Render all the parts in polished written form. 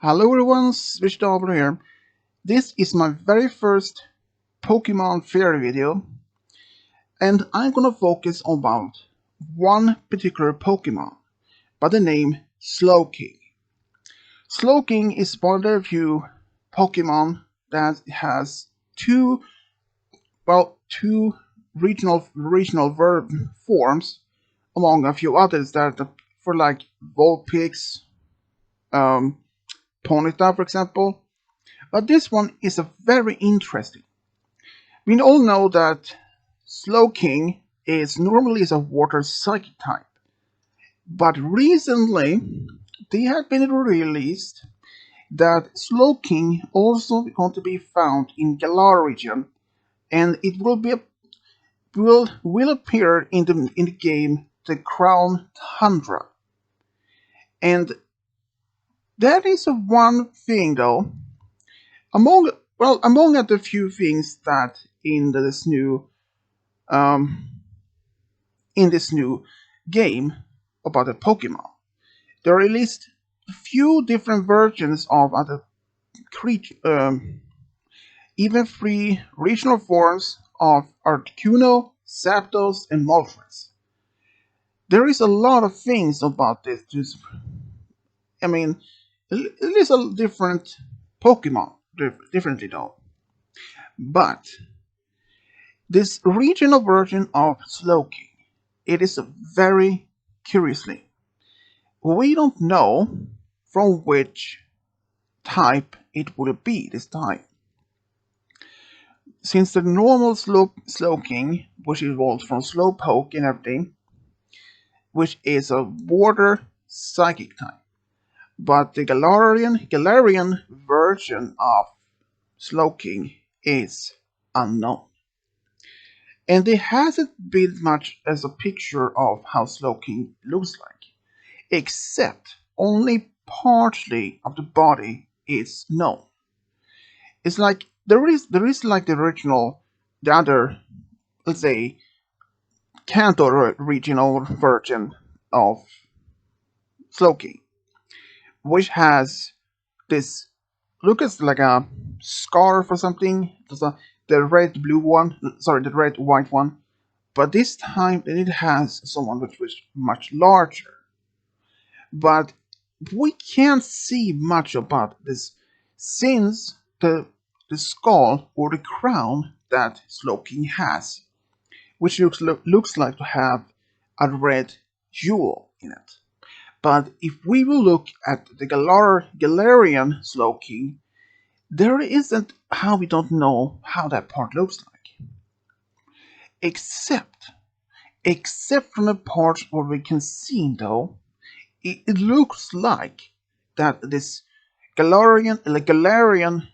Hello everyone, switched over here. This is my very first Pokemon Fair video, and I'm gonna focus on about one particular Pokemon by the name Slowking. Slowking is one of the few Pokemon that has two regional verb forms, among a few others that for like Vulpix, um, Ponyta, for example. But this one is a very interesting. We all know that Slowking is normally a water psychic type, but recently they have been released that Slowking also going to be found in Galar region, and it will appear in the game the Crown Tundra, and that is one thing though. Among the few things that in this new um, in this new game about the Pokemon. They released a few different versions of other creatures, even three regional forms of Articuno, Zapdos, and Moltres. There is a lot of things about this. I mean, it is a different Pokemon, differently though. But this regional version of Slowking, it is very curiously. We don't know from which type it will be this time. Since the normal Slowking, which evolves from Slowpoke and everything, which is a water psychic type. But the Galarian version of Slowking is unknown. And there hasn't been much as a picture of how Slowking looks like, except only partly of the body is known. It's like there is like the original, the other, let's say, Kanto regional version of Slowking, which has this looks like a scarf or something. The red blue one, sorry, the red white one. But this time it has someone which was much larger. But we can't see much about this since the skull or the crown that Slowking has, which looks like to have a red jewel in it. But if we will look at the Galarian Slowking, there isn't how we don't know how that part looks like. Except from the part where we can see though, it looks like that this Galarian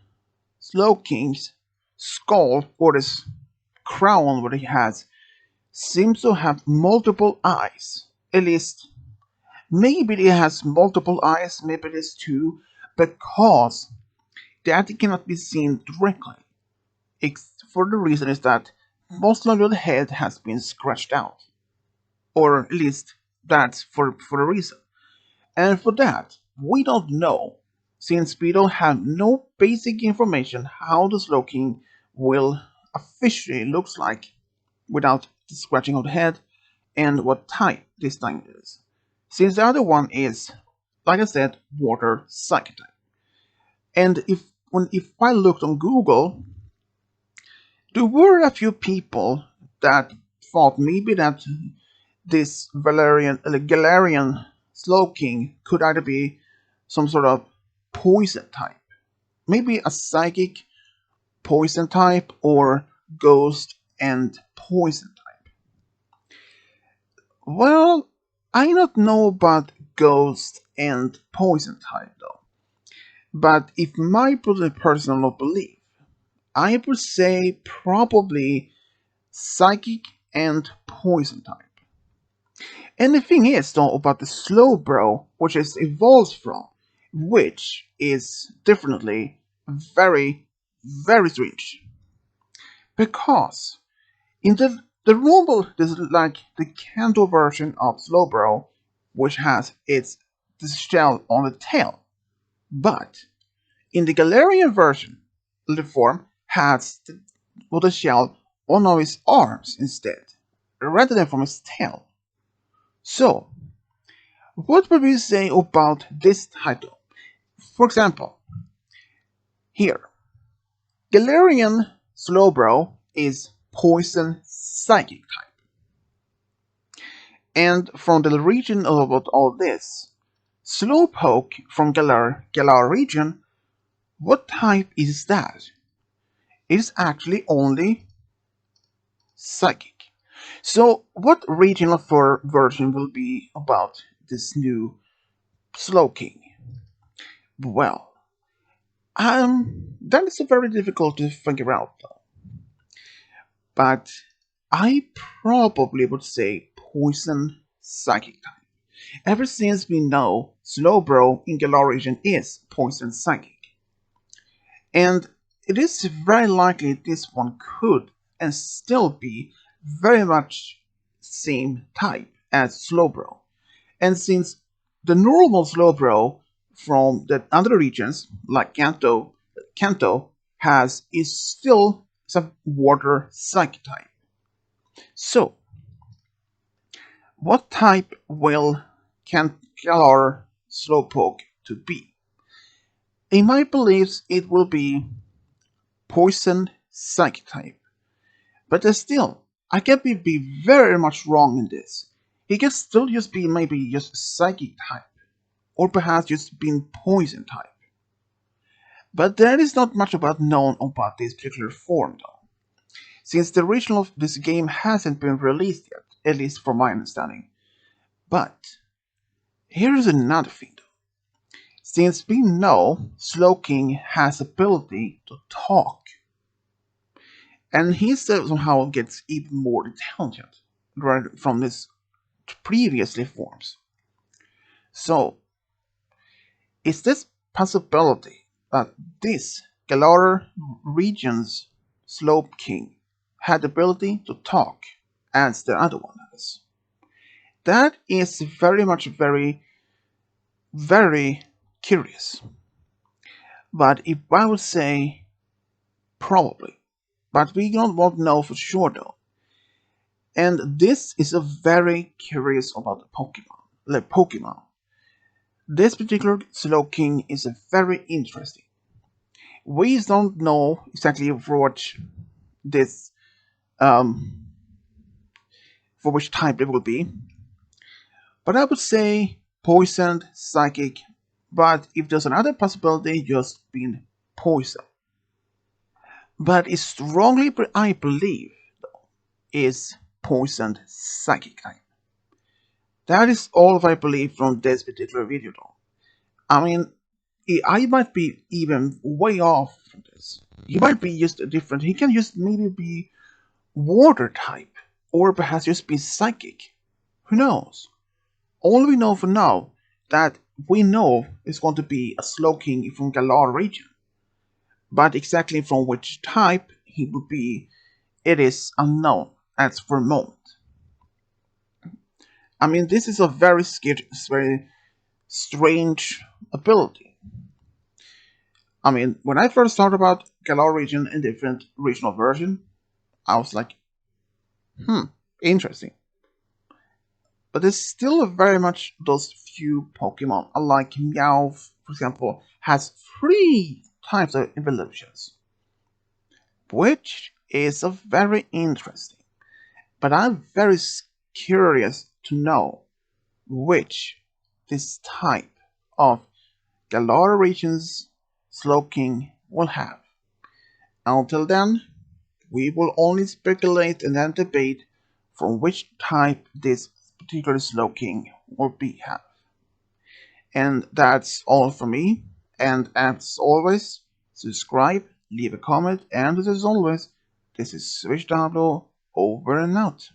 Slowking's skull or this crown what he has seems to have multiple eyes. At least, maybe it has multiple eyes, maybe it is two, because that cannot be seen directly. For the reason is that most of the head has been scratched out, or at least that's for a reason. And for that, we don't know, since we don't have no basic information how the Slowking will officially looks like without the scratching of the head and what type this time is. Since the other one is, like I said, water psychic type. And if I looked on Google, there were a few people that thought maybe that this Galarian Slowking could either be some sort of poison type, maybe a psychic poison type or ghost and poison type. Well, I don't know about ghost and poison type though, but if my personal belief, I would say probably psychic and poison type. And the thing is though about the Slowbro, which it evolves from, which is definitely very strange. Because in the normal, this is like the Kanto version of Slowbro, which has its the shell on the tail. But in the Galarian version, the form has the shell on all its arms instead, rather than from its tail. So, what would we say about this title? For example, here, Galarian Slowbro is Poison Psychic type. And from the region about all this, Slowpoke from Galar region, what type is that? It is actually only Psychic. So, what regional version will be about this new Slowking? Well, that is very difficult to figure out, though. But I probably would say Poison Psychic type. Ever since we know Slowbro in Galar region is Poison Psychic. And it is very likely this one could and still be very much same type as Slowbro. And since the normal Slowbro from the other regions, like Kanto has is still some water psychic type. So, what type will Galar Slowpoke to be? In my beliefs, it will be Poison Psychic type. But still, I can be very much wrong in this. He can still just be maybe just Psychic type, or perhaps just being Poison type. But there is not much about known about this particular form though, since the original of this game hasn't been released yet, at least from my understanding. But here is another thing though. Since we know Slowking has ability to talk, and he somehow gets even more intelligent right from his previously forms. So, is this possibility that this Galar region's Slowking had the ability to talk as the other one has? That is very much very curious. But if I would say probably, but we won't know for sure though. And this is a very curious about the Pokemon. Like Pokemon. This particular Slowking is a very interesting. We don't know exactly this um, for which type it will be, but I would say poisoned, psychic. But if there's another possibility, just being poisoned. But it's strongly, I believe, is poisoned psychic type. That is all I believe from this particular video, though. I mean, I might be even way off from this. He might be just different. He can just maybe be water type, or perhaps just be psychic. Who knows? All we know for now that we know is going to be a Slowking from Galar region, but exactly from which type he would be, it is unknown as for the moment. I mean, this is a very strange ability. I mean, when I first thought about Galar region in different regional version, I was like, interesting. But there's still very much those few Pokemon, unlike Meowth, for example, has 3 types of evolutions, which is a very interesting. But I'm very curious to know which this type of Galar region's Slowking will have. Until then, we will only speculate and then debate from which type this particular Slowking will be have. And that's all for me. And as always, subscribe, leave a comment, and as always, this is Switch Diablo over and out.